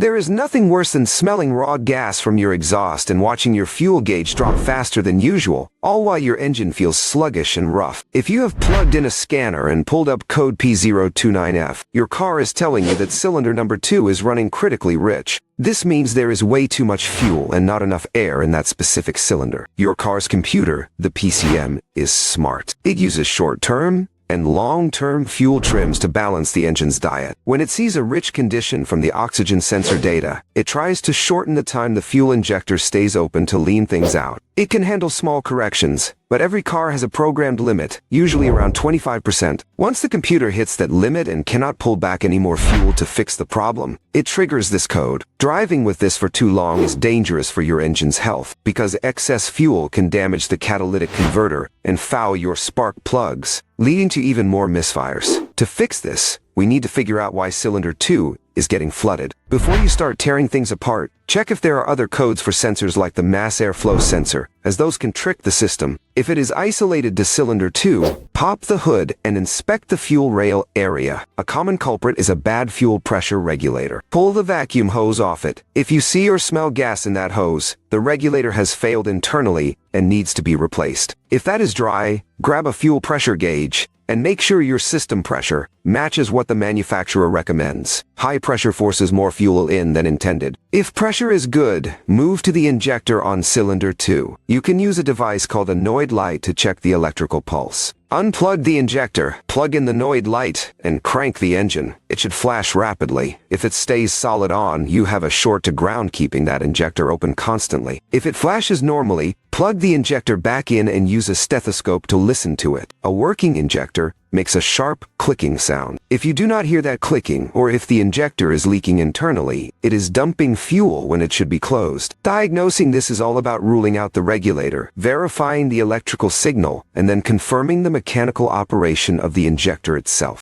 There is nothing worse than smelling raw gas from your exhaust and watching your fuel gauge drop faster than usual, all while your engine feels sluggish and rough. If you have plugged in a scanner and pulled up code P029F, your car is telling you that cylinder number 2 is running critically rich. This means there is way too much fuel and not enough air in that specific cylinder. Your car's computer, the PCM, is smart. It uses short-term and long-term fuel trims to balance the engine's diet. When it sees a rich condition from the oxygen sensor data, it tries to shorten the time the fuel injector stays open to lean things out. It can handle small corrections, but every car has a programmed limit, usually around 25%. Once the computer hits that limit and cannot pull back any more fuel to fix the problem, it triggers this code. Driving with this for too long is dangerous for your engine's health, because excess fuel can damage the catalytic converter and foul your spark plugs, leading to even more misfires. To fix this, we need to figure out why cylinder 2 is getting flooded. Before you start tearing things apart, check if there are other codes for sensors like the mass airflow sensor, as those can trick the system. If it is isolated to cylinder 2, pop the hood and inspect the fuel rail area. A common culprit is a bad fuel pressure regulator. Pull the vacuum hose off it. If you see or smell gas in that hose, the regulator has failed internally and needs to be replaced. If that is dry, grab a fuel pressure gauge and make sure your system pressure matches what the manufacturer recommends. High pressure forces more fuel in than intended. If pressure is good, move to the injector on cylinder 2. You can use a device called a noid light to check the electrical pulse. Unplug the injector, plug in the noid light, and crank the engine. It should flash rapidly. If it stays solid on, you have a short to ground keeping that injector open constantly. If it flashes normally, plug the injector back in and use a stethoscope to listen to it. A working injector makes a sharp clicking sound. If you do not hear that clicking, or if the injector is leaking internally, it is dumping fuel when it should be closed. Diagnosing this is all about ruling out the regulator, verifying the electrical signal, and then confirming the mechanical operation of the injector itself.